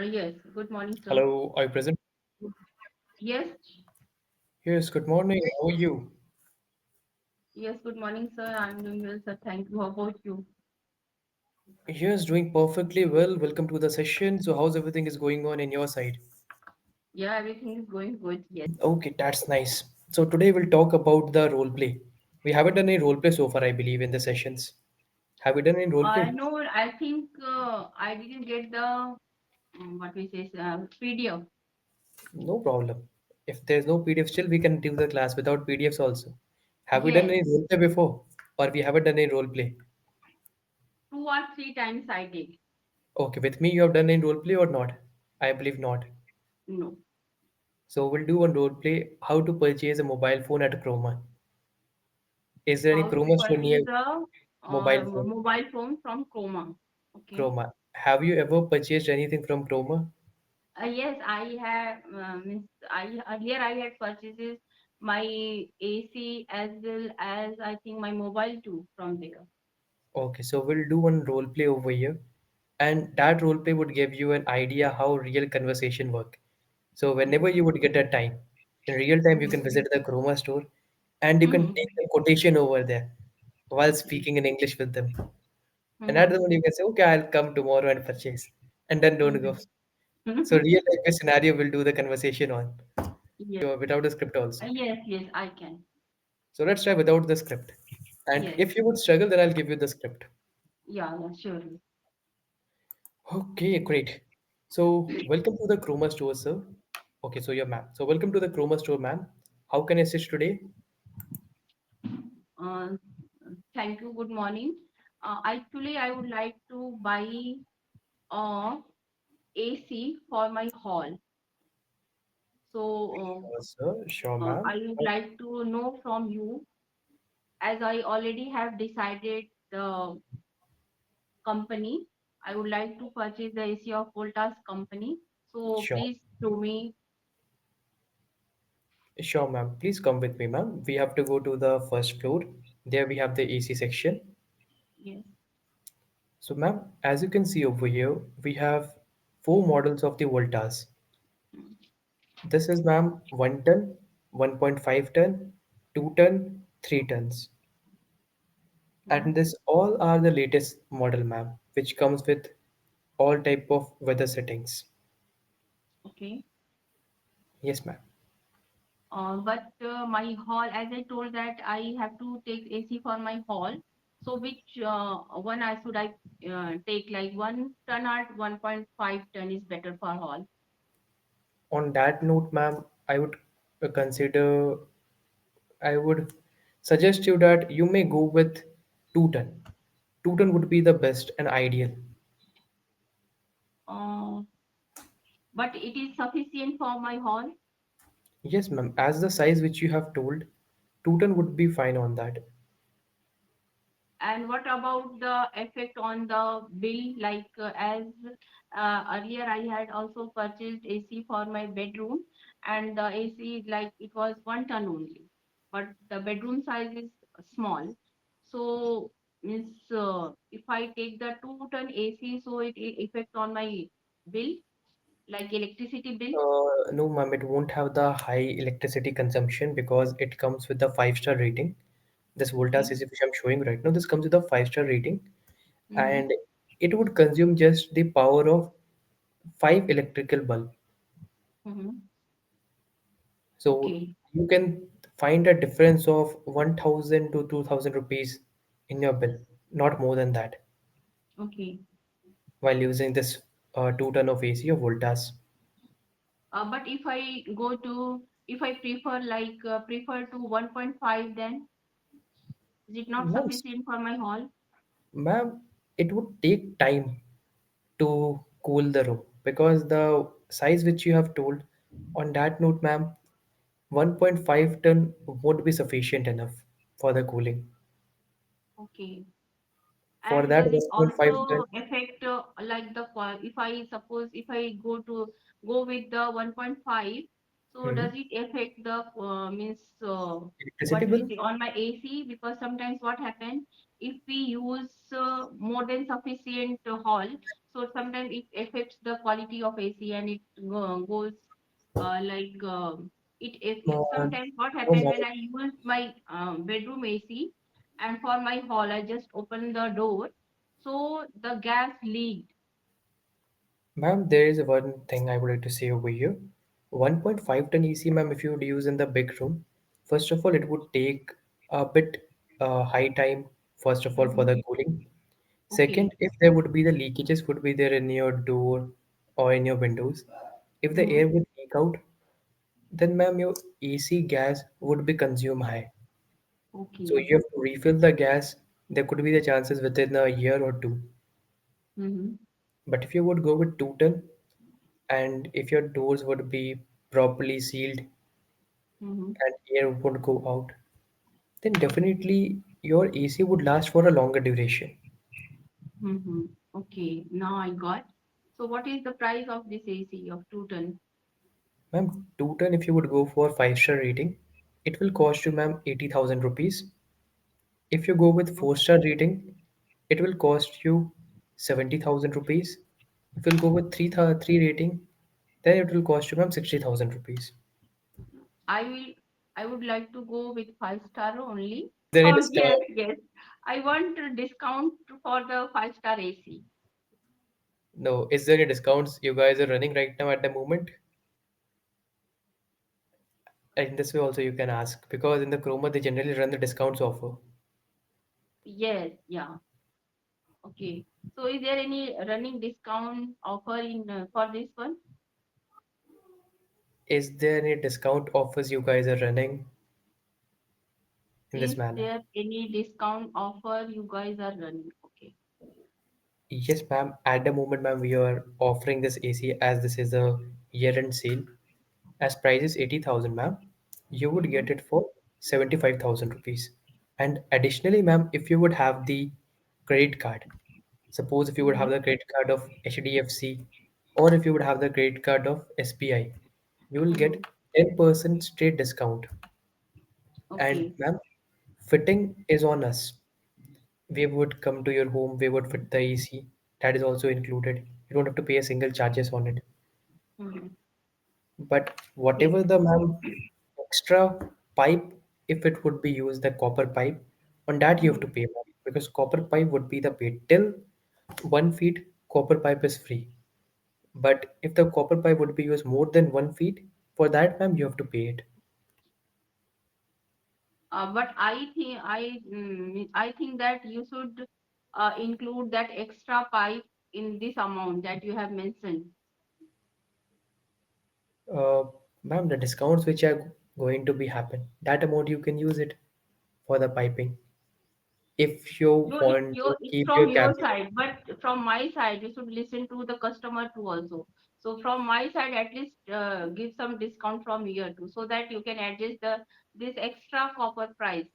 Yes, good morning, sir. Hello, are you present? Yes, Yes, good morning. How are you? yes, good morning, sir. I'm doing well, sir. Thank you. How about you? Yes, doing perfectly well. Welcome to the session. So, how's everything is going on in your side? Yeah, everything is going good. Yes. Okay, that's nice. So, today we'll talk about the role play. We haven't done any role play so far, I believe, in the sessions. Have we done any role play? No, I think I didn't get the what we say PDF. No problem. If there's no PDF, still we can do the class without PDFs also. Have we done Yes, any role play before? Or we haven't done any role play? two or three times I did. Okay, with me you have done any role play or not? I believe not. No. So we'll do one role play how to purchase a mobile phone at Chroma. Is there any How to Chroma store near purchase a mobile phone? mobile phone from Chroma? Okay. Chroma. Have you ever purchased anything from Chroma? Yes, I have. Means I earlier I had purchases my AC as well as I think my mobile too from there. Okay, so we'll do one role play over here, and that role play would give you an idea how real conversation work. So Yes. whenever you would get a time, in real time you Mm-hmm. can visit the Chroma store, and you can Mm-hmm. take the quotation over there while Yes. speaking in English with them. And at the Mm-hmm. moment you can say, okay, I'll come tomorrow and purchase, and then don't go. So Mm-hmm. real life scenario will do the conversation on, Yes. without the script also. Yes. Yes. I can. So let's try without the script. And Yes. if you would struggle, then I'll give you the script. Yeah. Yeah. Surely. Okay, great. So welcome to the Chroma store, sir. Okay, so you're ma'am. So welcome to the Chroma store, ma'am. How can I assist today? Uh, Thank you. Good morning. Actually, I would like to buy a AC for my hall. So Sure, sir. Sure, I ma'am. would like to know from you, as I already have decided the company. I would like to purchase the AC of Voltas company. So Sure. please show me. Sure, ma'am. Please come with me, ma'am. We have to go to the first floor. There we have the AC section. Yes. So, ma'am, as you can see over here, we have four models of the Voltas. Mm. This is, ma'am, 1 ton, 1.5 ton, 2 ton, 3 tons. Mm. And this all are the latest model, ma'am, which comes with all type of weather settings. Okay. Yes, ma'am. But my hall, as I told that I have to take AC for my hall. So which one I should I take, like 1 ton or 1.5 ton is better for hall? On that note, ma'am, consider, I would suggest you that you may go with 2 ton. 2 ton would be the best and ideal. Uh, but it is sufficient for my hall. Yes, ma'am. As the size which you have told, 2 ton would be fine on that. And what about the effect on the bill? Like as earlier, I had also purchased AC for my bedroom, and the AC like it was 1 ton only, but the bedroom size is small. So means if I take the 2 ton AC, so it affect on my bill, like electricity bill. No, ma'am, it won't have the high electricity consumption because it comes with the 5-star rating. This Voltas Okay. AC which I'm showing right now, this comes with a 5-star rating, Mm-hmm. and it would consume just the power of 5 electrical bulb. Mm-hmm. So Okay. you can find a difference of 1000 to 2000 rupees in your bill, not more than that, Okay. while using this 2 ton of AC or Voltas. But if I prefer prefer to 1.5, then is it not Ma'am, sufficient for my hall? ma'am, it would take time to cool the room because the size which you have told on that note, ma'am, 1.5 ton won't be sufficient enough for the cooling. Okay. For And that does it 1.5 ton, also affect if I suppose if I go with the 1.5, so hmm, does it affect the means electricity what we bill. say on my AC? Because sometimes what happen, if we use more than sufficient hall, so sometimes it affects the quality of AC, and it goes like Uh, sometimes what no, happened ma'am. when I use my bedroom AC, and for my hall I just open the door, so the gas leaked. Ma'am, there is one thing I would like to say over here. 1.5 ton AC, ma'am, if you would use in the big room, first of all, it would take a bit high time, first of all, for Mm-hmm. the cooling. Okay. Second, if there would be the leakages would be there in your door or in your windows. If the Mm-hmm. air would leak out, then ma'am, your AC gas would be consumed high. So Okay. you have to refill the gas. There could be the chances within a year or two. Mm-hmm. But if you would go with 2 ton, and if your doors would be properly sealed Mm-hmm. and air would go out, then definitely your AC would last for a longer duration. Mm-hmm. Okay, now I got. So what is the price of this AC of 2 ton? Ma'am, 2 ton, if you would go for 5-star rating, it will cost you, ma'am, 80,000 rupees. If you go with O- 4-star rating, it will cost you 70,000 rupees. If you go with 3 rating, then it will cost you, ma'am, 60,000 rupees. I will. I would like to go with 5 star only. Is there any Oh discount? yes, yes. I want a discount for the 5 star AC. No. Is there any discounts you guys are running right now at the moment? In this way also you can ask because in the Chroma they generally run the discounts offer. Yes, yeah. Okay. So is there any running discount offer in for this one? Is there any discount offers you guys are running in this Is manner? there any discount offer you guys are running? Okay. Yes, ma'am. At the moment, ma'am, we are offering this AC as this is a year-end sale. As price is 80,000, ma'am, you would Mm-hmm. get it for 75,000 rupees. And additionally, ma'am, if you would have the credit card, suppose if you would Mm-hmm. have the credit card of HDFC or if you would have the credit card of SBI, you will Mm-hmm. get 10% straight discount. And Okay. ma'am, fitting is on us. We would come to your home, we would fit the AC. That is also included. You don't have to pay a single charges on it. Mm-hmm. But Okay. whatever the ma'am extra pipe, if it would be used, the copper pipe, on that you have Mm-hmm. to pay ma'am, because copper pipe would be the pay till 1 feet. Copper pipe is free. But if the copper pipe would be used more than 1 feet, for that ma'am you have to pay it. But I think that you should include that extra pipe in this amount that you have mentioned. Uh, Ma'am, the discounts which are going to be happen, that amount you can use it for the piping. If you No, want to it's keep from your your cabinet, side, but from my side, you should listen to the customer too also. So from my side, at least give some discount from here too, so that you can adjust the this extra copper price.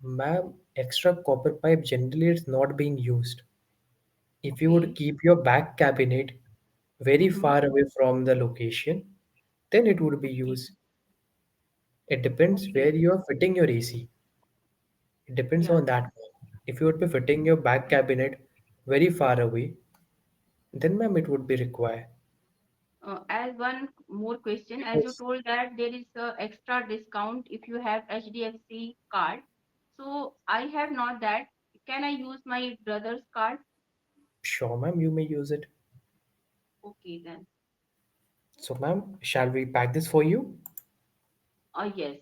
ma'am, extra copper pipe generally it's not being used. If you would Okay. keep your back cabinet very Mm-hmm. far away from the location, then it would be Okay. used. It depends Okay. where you are fitting your AC. It depends Yeah. on that. If you would be fitting your back cabinet very far away, then ma'am it would be required. As one more question, as you Because told that there is a extra discount if you have HDFC card. So I have not that. Can I use my brother's card? sure ma'am, you may use it. Okay then. So ma'am, shall we pack this for you? Yes.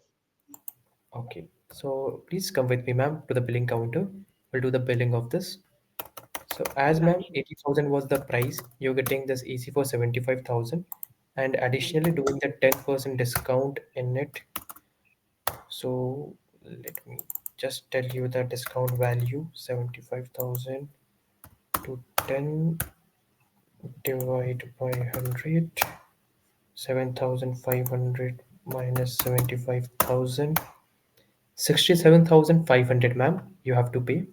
Okay. So please come with me, ma'am, to the billing counter. We'll do the billing of this. So as Yeah, ma'am, sure. 80,000 was the price. You're getting this AC for 75,000 and Yes. additionally doing the 10% discount in it. So let me just tell you the discount value 75,000 to 10 divided by 100. 7,500 minus 75,000. 67,500, ma'am, you have to pay.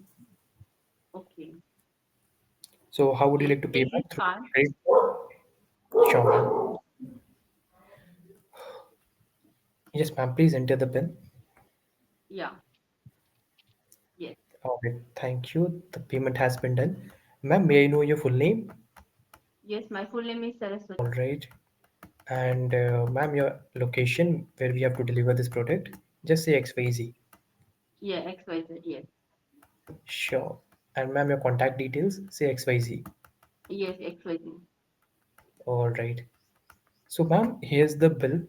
Okay. So how would you Yes. like to pay, Take ma'am? this Through card. credit? Sure, ma'am. Yes, ma'am. Please enter the pin. Yeah. Yes. Okay, thank you. The payment has been done. Ma'am, may I know your full name? Yes, my full name is All Saraswati. right. And ma'am, your location where we have to deliver this product? Just say XYZ. Yeah, XYZ. Yes. Sure. And ma'am, your contact details? Say XYZ. Yes, XYZ. All right. So, ma'am, here's the bill.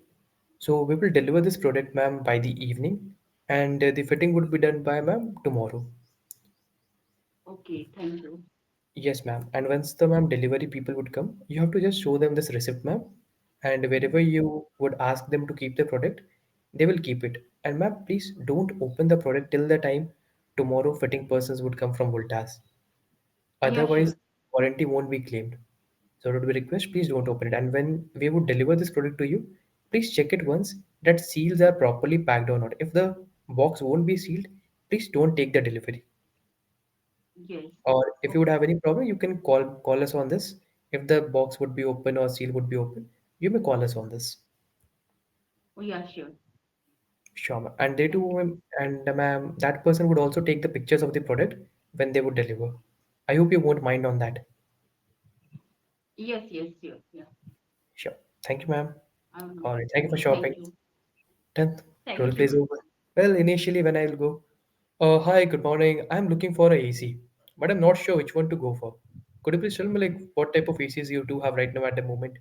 So, we will deliver this product, ma'am, by the evening, and the fitting would be done by ma'am tomorrow. Okay, thank you. Yes, ma'am. And once the ma'am delivery people would come, you have to just show them this receipt, ma'am. And wherever Mhm. you would ask them to keep the product, they will keep it. And ma'am, please don't open the product till the time tomorrow fitting persons would come from Voltas. Yeah, Otherwise, sure. warranty won't be claimed. So it would be request, please don't open it. And when we would deliver this product to you, please check it once that seals are properly packed or not. If the box won't be sealed, please don't take the delivery. Yes. Or if you would Okay. have any problem, you can call us on this. If the box would be open or seal would be open, you may call us on this. Oh, yeah, sure. Sure, ma'am. And they Thank too, you. and ma'am, that person would also take the pictures of the product when they would deliver. I hope you won't mind on that. Yes, yes, sure. Yeah. Sure. Thank you, ma'am. I will not. All right. Thank you for Okay, shopping. thank you. 10th role Thank plays you. over. Well, initially when I'll go, hi, good morning. I'm looking for a AC, but I'm not sure which one to go for. Could you please tell me like what type of ACs you do have right now at the moment?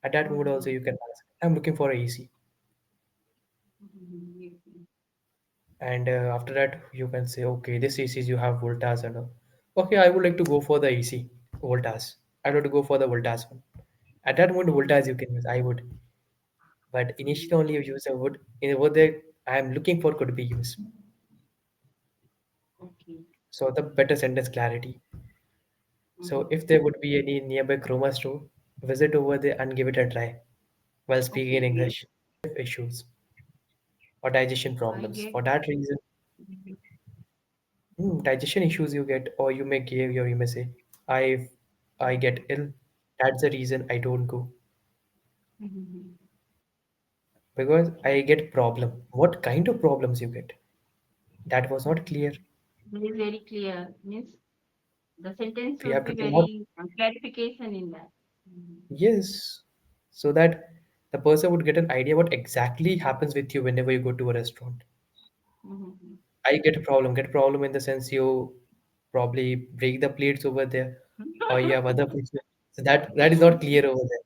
At that moment also Mhm. you can ask. I'm looking for a AC, Mhm. Yes, yes. and after that you can say, okay, this ACs you have Voltas and all. Okay, I would like to go for the AC Voltas. I would like to go for the Voltas one. At that moment, Voltas you can use. I would, but initially Mhm. only you use a would. In over there, I am looking for could be used. Okay. So the better sentence clarity. So Mhm. if there would be any nearby chroma store, visit over there and give it a try while speaking in Okay. English. Issues or digestion I problems. get. For that reason, Mhm. digestion issues you get, or you may give your you may say, I I get ill. That's the reason I don't go Mhm. because Okay. I get problem. What kind of problems you get? That was not Mhm. clear. That is very clear. Means the sentence We should have be to do more. very clarification in that. Mhm. Yes, so that the person would get an idea what exactly happens with you whenever you go to a restaurant. Mhm. I get a problem. Get a problem in the sense you probably break the plates over there, or you have other plates. So that is not clear over there.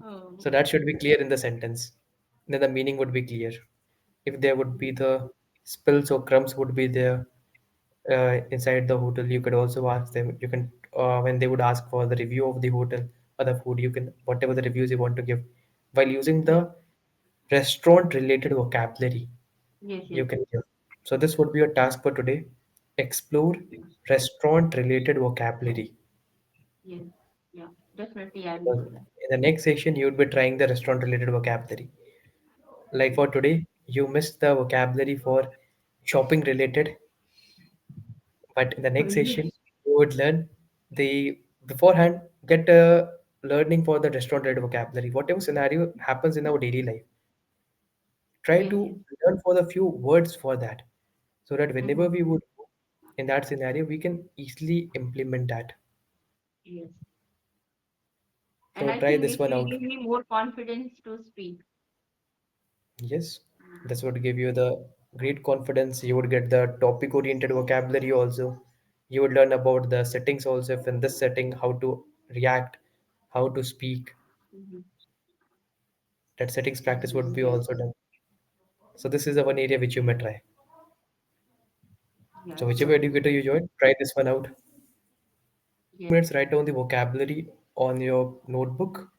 Oh. So that should be clear in the sentence. Then the meaning would be clear. If there would be Mhm. the spills or crumbs would be there inside the hotel, you could also ask them. You can when they would ask for the review of the hotel or the food, you can whatever the reviews you want to give while using Yes. the restaurant related vocabulary Yes. you Yes. can give. So this would be your task for today. Explore restaurant related vocabulary. Yes. Yeah. Definitely, I will Because do that. in the next session, you would be trying the restaurant related vocabulary. Like Okay. for today, you missed the vocabulary for shopping related, but in the next Yes. session, you would learn the beforehand get learning for the restaurant related vocabulary. Whatever scenario happens in our daily life, try Yes. to Yes. learn for the few words for that, so that whenever we Mhm. would go in that scenario, we can easily implement that. Yes. And So I try think this this one will out. give me more confidence to speak. Yes, this Mhm. would give you the great confidence. You would get the topic oriented vocabulary also. You would learn about the settings also. If in this setting, how to react, how to speak. Mhm. That settings practice would Mhm. be Yes. also done. So this is the one area which you may try. Yeah. So whichever Sure. educator you join, try this one out. Yes. Minutes, write down the vocabulary on your notebook.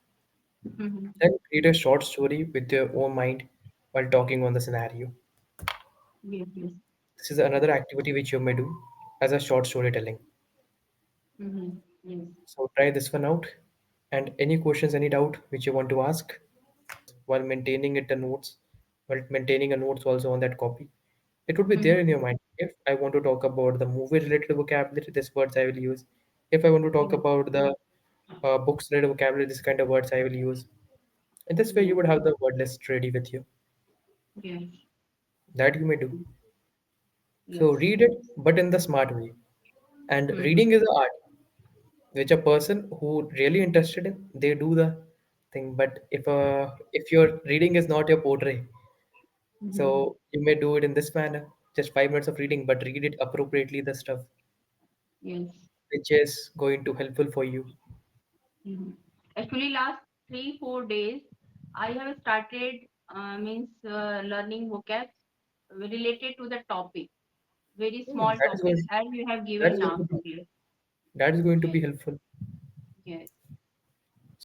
Mhm. Then create a short story with your own mind while talking on the scenario. Yes. Yes. This is another activity which you may do as a short storytelling. Mhm. Yes. So try this one out. And any questions, any doubt which you want to ask while maintaining it the notes, while maintaining a notes also on that copy, it would be there in Mhm. your mind. If I want to talk about the movie related vocabulary, this words I will use. If I want to talk Yes. about the books related vocabulary, this kind of words I will use. And this way you Yes. would have the word list ready with you. Yes. That you may do. So Yes. read it, but in the smart way. And Mm-hmm. reading is an art, which a person who really interested in, they do the thing. But if your reading is not your portrait, Mm-hmm. so you may do it in this manner, just 5 minutes of reading, but read it appropriately, the stuff Yes. which is going to helpful for you. Mm-hmm. Actually, last 3 4 days, I have started means learning vocabs related to the topic. Very small That is topic going as you have that given is going now to be today. that is going to be Yes. helpful. Yes.